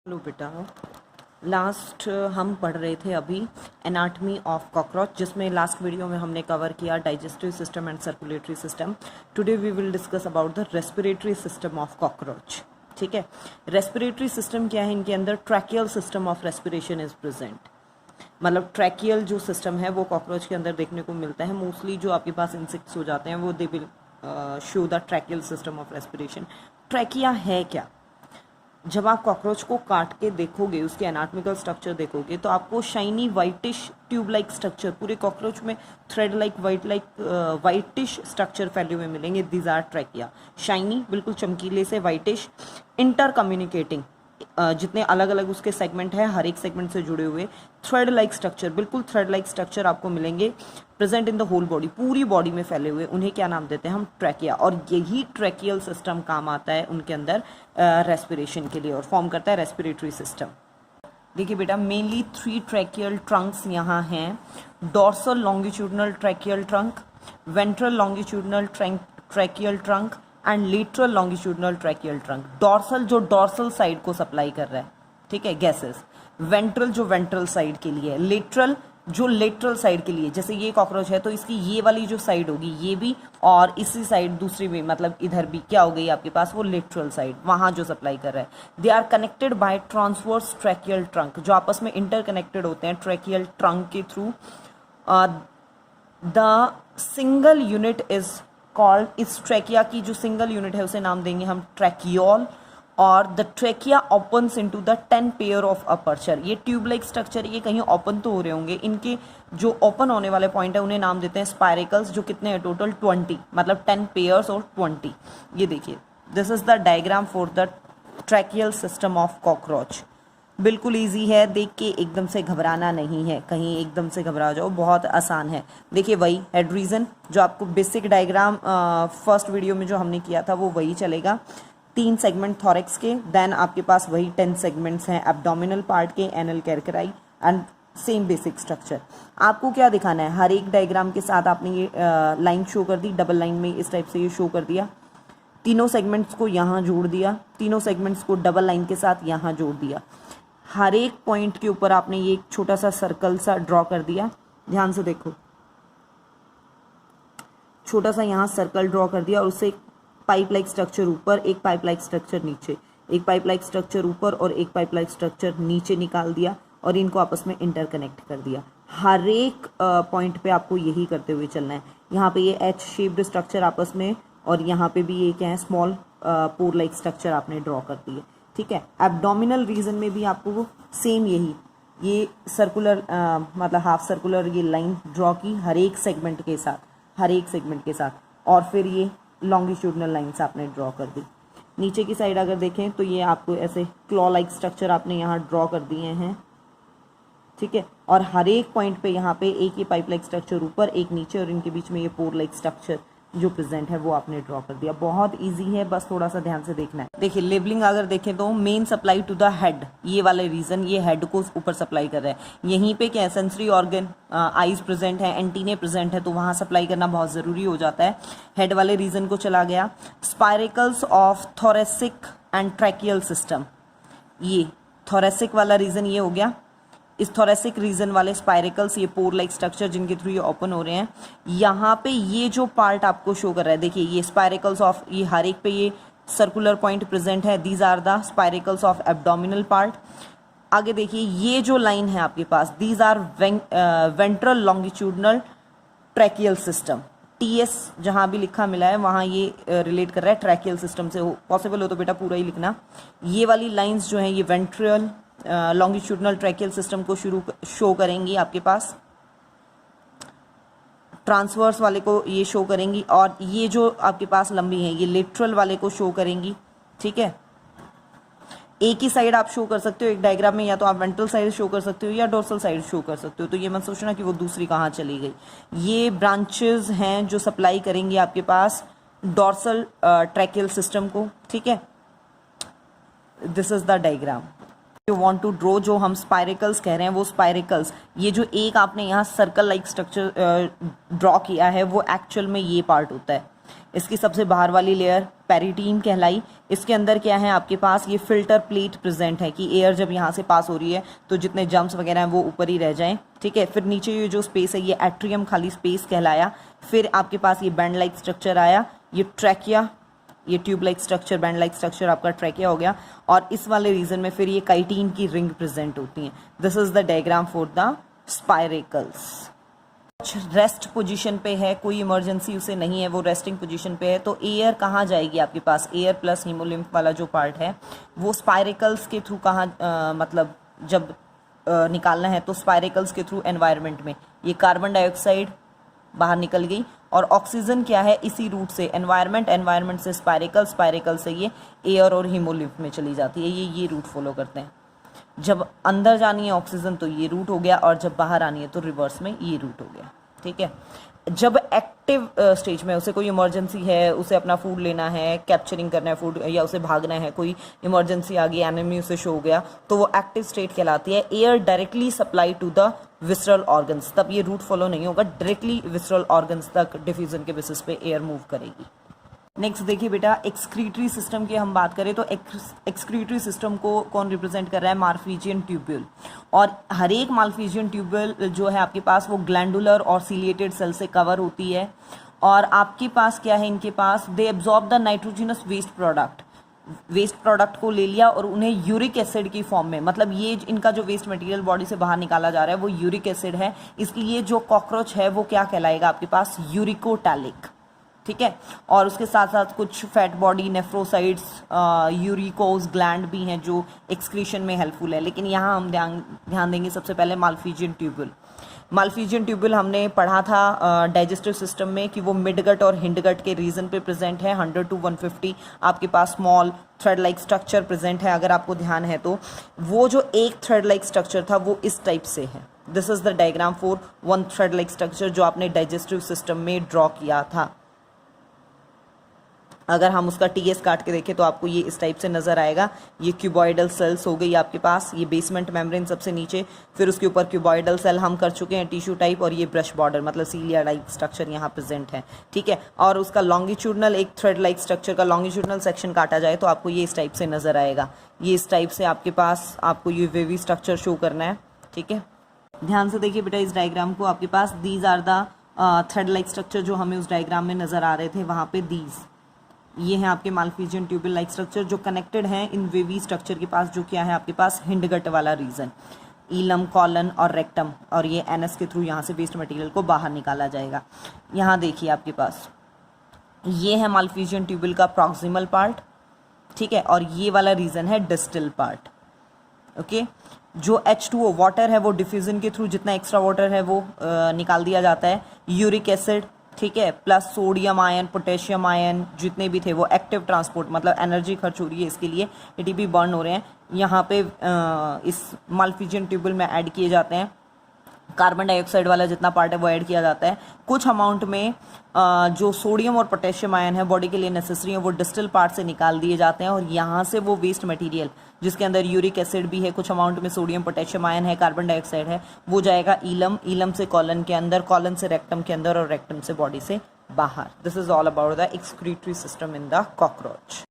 Hello बेटा, last हम पढ़ रहे थे अभी एनाटमी ऑफ कॉकरोच, जिसमें लास्ट वीडियो में हमने कवर किया digestive system and circulatory system. Today we will discuss about the respiratory system of cockroach. ठीक है, रेस्पिरेटरी सिस्टम क्या है? इनके अंदर tracheal system of respiration is present. मतलब ट्रैकियल जो सिस्टम है वो कॉकरोच के अंदर देखने को मिलता है। मोस्टली जो आपके पास इंसेक्ट्स हो जाते हैं वो they will show the tracheal system of respiration. Trachea है क्या? जब आप कॉकरोच को काट के देखोगे, उसके एनाटॉमिकल स्ट्रक्चर देखोगे, तो आपको shiny whitish tube like structure पूरे कॉकरोच में थ्रेड लाइक वाइटिश स्ट्रक्चर फैले हुए मिलेंगे। दीज आर ट्रैकिया, शाइनी, बिल्कुल चमकीले से वाइटिश, इंटर कम्युनिकेटिंग, जितने अलग अलग उसके सेगमेंट है हर एक सेगमेंट से जुड़े हुए, थ्रेड लाइक स्ट्रक्चर, बिल्कुल थ्रेड लाइक स्ट्रक्चर आपको मिलेंगे present in the whole body, पूरी बॉडी में फैले हुए। उन्हें क्या नाम देते हैं हम? ट्रैकिया। और यही ट्रैकियल सिस्टम काम आता है उनके अंदर रेस्पिरेशन के लिए और फॉर्म करता है रेस्पिरेटरी सिस्टम। देखिए बेटा, मेनली 3 ट्रैकियल ट्रंक्स यहाँ हैं। Dorsal longitudinal tracheal trunk, ventral longitudinal tracheal trunk and lateral longitudinal tracheal trunk. Dorsal जो डॉर्सल साइड को सप्लाई कर रहा है, ठीक है, गैसेस। वेंट्रल जो वेंट्रल साइड के लिए है, लेटरल जो लेटरल साइड के लिए। जैसे ये कॉकरोच है तो इसकी ये वाली जो साइड होगी, ये भी, और इसी साइड दूसरी भी, मतलब इधर भी क्या हो गई आपके पास? वो लेटरल साइड, वहां जो सप्लाई कर रहा है। They are connected by transverse tracheal trunk, जो आपस में इंटरकनेक्टेड होते हैं ट्रैकियल ट्रंक के थ्रू। The single unit is called, इस ट्रैकिया की जो सिंगल यूनिट है उसे नाम देंगे हम ट्रैकियोल। और the trachea opens into the 10 pair of aperture. ये ट्यूब लाइक स्ट्रक्चर, ये कहीं ओपन तो हो रहे होंगे, इनके जो ओपन होने वाले पॉइंट है उन्हें नाम देते हैं स्पायरिकल्स, जो कितने हैं टोटल? 20, मतलब 10 पेयर्स और 20। ये देखिए, this is the diagram for the tracheal system of cockroach. बिल्कुल ईजी है, देख के एकदम से घबराना नहीं है, कहीं एकदम से घबरा जाओ, बहुत आसान है। देखिए वही हेड रीजन जो आपको बेसिक डायग्राम फर्स्ट वीडियो में जो हमने किया था वो वही चलेगा। 3 सेगमेंट थॉरेक्स के, देन आपके पास वही 10 सेगमेंट्स हैं एब्डोमिनल पार्ट के, एनल कैरकराई, एंड सेम बेसिक स्ट्रक्चर। आपको क्या दिखाना है? हर एक डायग्राम के साथ आपने ये लाइन शो कर दी, डबल लाइन में इस टाइप से ये शो कर दिया। तीनों सेगमेंट्स को यहाँ जोड़ दिया, तीनों सेगमेंट्स को डबल लाइन के साथ यहाँ जोड़ दिया। हर एक पॉइंट के ऊपर आपने ये एक छोटा सा सर्कल सा ड्रॉ कर दिया। ध्यान से देखो, छोटा सा यहाँ सर्कल ड्रॉ कर दिया और उससे एक पाइप लाइक स्ट्रक्चर ऊपर, एक पाइप लाइक स्ट्रक्चर नीचे, एक पाइप लाइक स्ट्रक्चर ऊपर और एक पाइप लाइक स्ट्रक्चर नीचे निकाल दिया और इनको आपस में इंटरकनेक्ट कर दिया। हर एक पॉइंट पे आपको यही करते हुए चलना है। यहाँ पे ये एच शेप्ड स्ट्रक्चर आपस में, और यहाँ पे भी ये क्या है? स्मॉल पोर लाइक स्ट्रक्चर आपने ड्रॉ कर दिए। ठीक है, एब्डोमिनल रीजन में भी आपको सेम यही, ये सर्कुलर मतलब हाफ सर्कुलर ये लाइन ड्रॉ की हर एक सेगमेंट के साथ, हर एक सेगमेंट के साथ, और फिर ये लॉन्गिट्यूडनल लाइंस आपने ड्रॉ कर दी। नीचे की साइड अगर देखें तो ये आपको ऐसे क्लॉ लाइक स्ट्रक्चर आपने यहाँ ड्रॉ कर दिए हैं। ठीक है, और हर एक पॉइंट पे यहाँ पे एक ही पाइप लाइक स्ट्रक्चर ऊपर, एक नीचे, और इनके बीच में ये पोर लाइक स्ट्रक्चर जो प्रेजेंट है वो आपने ड्रॉ कर दिया। बहुत इजी है, बस थोड़ा सा ध्यान से देखना है। देखिए लेबलिंग अगर देखें तो main supply to the head, ये वाले रीजन, ये हेड को ऊपर सप्लाई कर रहा है। यहीं पे क्या है? सेंसरी ऑर्गन, आईज प्रेजेंट है, एंटीने प्रेजेंट है, तो वहां सप्लाई करना बहुत जरूरी हो जाता है। हेड वाले रीजन को चला गया। Spiracles of thoracic and tracheal system, ये थोरेसिक वाला रीजन ये हो गया। इस थोरेसिक रीजन वाले स्पायरिकल्स, ये पोर लाइक स्ट्रक्चर जिनके थ्रू ये ओपन हो रहे हैं, यहाँ पे ये जो पार्ट आपको शो कर रहा है, देखिए ये स्पायरिकल्स ऑफ, ये हर एक पे ये सर्कुलर पॉइंट प्रेजेंट है। These are the spiracles of abdominal part. आगे देखिए ये जो लाइन है आपके पास, these are ventral longitudinal tracheal system. TS जहाँ भी लिखा मिला है वहाँ ये रिलेट कर रहा है ट्रैकियल सिस्टम से। पॉसिबल हो तो बेटा पूरा ही लिखना। ये वाली लाइंस जो हैं ये वेंट्रल लॉन्गिट्यूडनल ट्रैकियल सिस्टम को शो करेंगी आपके पास, ट्रांसवर्स वाले को ये शो करेंगी, और ये जो आपके पास लंबी है ये लेटरल वाले को शो करेंगी। ठीक है, एक ही साइड आप शो कर सकते हो एक डायग्राम में, या तो आप वेंट्रल साइड शो कर सकते हो या डोर्सल साइड शो कर सकते हो। तो ये मत सोचना कि वो दूसरी कहाँ चली गई। ये ब्रांचेस हैं जो सप्लाई करेंगी आपके पास डोर्सल ट्रैकियल सिस्टम को। ठीक है, this is the diagram you want to draw. जो हम स्पायरिकल्स कह रहे हैं वो स्पायरिकल्स, ये जो एक आपने यहाँ सर्कल लाइक स्ट्रक्चर ड्रॉ किया है वो एक्चुअल में ये पार्ट होता है। इसकी सबसे बाहर वाली लेयर पेरिटीम कहलाई। इसके अंदर क्या है आपके पास, ये फिल्टर प्लेट प्रेजेंट है कि एयर जब यहाँ से पास हो रही है तो जितने जम्स वगैरह हैं वो ऊपर ही रह जाएं, ठीक है। फिर नीचे ये जो स्पेस है ये एट्रियम खाली स्पेस कहलाया। फिर आपके पास ये बैंड लाइक स्ट्रक्चर आया, ये ट्रैकिया, ये tube like structure, band like structure आपका ट्रैकिया हो गया। और इस वाले रीजन में फिर ये काइटिन की रिंग प्रेजेंट होती है। This is the diagram for the spiracles. Rest position पे है, कोई इमरजेंसी उसे नहीं है, वो रेस्टिंग पोजीशन पे है। तो एयर कहाँ जाएगी आपके पास, एयर प्लस हीमोलिम्फ वाला जो पार्ट है वो स्पाइरेकल्स के थ्रू कहाँ मतलब जब निकालना है तो स्पाइरेकल्स के थ्रू एनवायरनमेंट में ये कार्बन डाइऑक्साइड बाहर निकल गई और ऑक्सीजन क्या है इसी रूट से एनवायरनमेंट, एनवायरनमेंट से स्पाइरेकल, स्पाइरेकल से ये एयर और हीमोलिम्फ में चली जाती है। ये रूट फॉलो करते हैं। जब अंदर जानी है ऑक्सीजन तो ये रूट हो गया और जब बाहर आनी है तो रिवर्स में ये रूट हो गया, ठीक है। जब एक्टिव स्टेज में उसे कोई इमरजेंसी है, उसे अपना फूड लेना है, कैप्चरिंग करना है फूड, या उसे भागना है, कोई इमरजेंसी आ गई, एनिमी उसे शो हो गया, तो वो एक्टिव स्टेट कहलाती है। Air directly supply to the visceral organs, तब ये रूट फॉलो नहीं होगा, डायरेक्टली विसरल ऑर्गन्स तक डिफ्यूजन के बेसिस पे एयर मूव करेगी। नेक्स्ट देखिए बेटा, एक्सक्रीटरी सिस्टम की हम बात करें तो एक्सक्रीटरी सिस्टम को कौन रिप्रेजेंट कर रहा है, मार्फीजियन ट्यूब्यूल। और हर एक मार्फीजियन ट्यूब्यूल जो है आपके पास वो ग्लैंडुलर और सीलिएटेड सेल से कवर होती है। और आपके पास क्या है, इनके पास they absorb the nitrogenous waste product को ले लिया और उन्हें यूरिक एसिड की फॉर्म में, मतलब ये इनका जो वेस्ट मटेरियल बॉडी से बाहर निकाला जा रहा है वो यूरिक एसिड है, इसलिए जो कॉकरोच है वो क्या कहलाएगा आपके पास, यूरिकोटैलिक, ठीक है। और उसके साथ साथ कुछ फैट बॉडी नेफ्रोसाइड्स, यूरिकोज ग्लैंड भी हैं जो एक्सक्रीशन में हेल्पफुल है। लेकिन यहाँ हम ध्यान देंगे सबसे पहले माल्फीजियन ट्यूब्यूल। माल्फीजियन ट्यूब्यूल हमने पढ़ा था डाइजेस्टिव सिस्टम में कि वो मिडगट और हिंडगट के रीजन पे प्रेजेंट है। 100 to 150 आपके पास small thread like structure present है, अगर आपको ध्यान है तो। वो जो एक थ्रेड लाइक स्ट्रक्चर था वो इस टाइप से है। This is the diagram for one thread like structure जो आपने डाइजेस्टिव सिस्टम में ड्रॉ किया था। अगर हम उसका टीएस काट के देखें तो आपको ये इस टाइप से नजर आएगा। ये क्यूबॉइडल सेल्स हो गई आपके पास, ये बेसमेंट मेम्ब्रेन सबसे नीचे, फिर उसके ऊपर क्यूबॉइडल सेल हम कर चुके हैं टिश्यू टाइप, और ये ब्रश बॉर्डर मतलब सीलिया लाइक स्ट्रक्चर यहाँ प्रेजेंट है, ठीक है। और उसका लॉन्गिट्यूडनल, एक थ्रेड लाइक स्ट्रक्चर का लॉन्गिट्यूडनल सेक्शन काटा जाए तो आपको ये इस टाइप से नजर आएगा। ये इस टाइप से आपके पास आपको ये वेवी स्ट्रक्चर शो करना है, ठीक है। ध्यान से देखिए बेटा इस डायग्राम को, आपके पास these are the thread like structure जो हमें उस डायग्राम में नजर आ रहे थे, वहाँ पे दीज ये हैं आपके माल्फीजियन ट्यूब्यूल लाइक स्ट्रक्चर जो कनेक्टेड हैं इन वेवी स्ट्रक्चर के पास, जो क्या है आपके पास हिंडगट वाला रीजन, ईलम, कॉलन और रेक्टम, और ये एनएस के थ्रू यहाँ से वेस्ट मटेरियल को बाहर निकाला जाएगा। यहाँ देखिए आपके पास ये है माल्फीजियन ट्यूब्यूल का प्रॉक्सिमल पार्ट, ठीक है, और ये वाला रीजन है डिस्टल पार्ट, ओके। जो H2O वाटर है वो डिफ्यूजन के थ्रू जितना एक्स्ट्रा वाटर है वो निकाल दिया जाता है। यूरिक एसिड, ठीक है, plus sodium ion, potassium ion जितने भी थे वो एक्टिव ट्रांसपोर्ट, मतलब एनर्जी खर्च हो रही है इसके लिए, एटीपी बर्न हो रहे हैं, यहाँ पे इस माल्फीजियन ट्यूब्यूल में ऐड किए जाते हैं। कार्बन डाइऑक्साइड वाला जितना पार्ट है वो ऐड किया जाता है। कुछ अमाउंट में जो सोडियम और पोटेशियम आयन है बॉडी के लिए नेसेसरी है वो डिस्टल पार्ट से निकाल दिए जाते हैं, और यहाँ से वो वेस्ट मटेरियल जिसके अंदर यूरिक एसिड भी है, कुछ अमाउंट में सोडियम, पोटेशियम आयन है, कार्बन डाइऑक्साइड है, वो जाएगा ईलम, ईलम से कॉलन के अंदर, कॉलन से रेक्टम के अंदर, और रेक्टम से बॉडी से बाहर। This is all about the excretory system in the cockroach.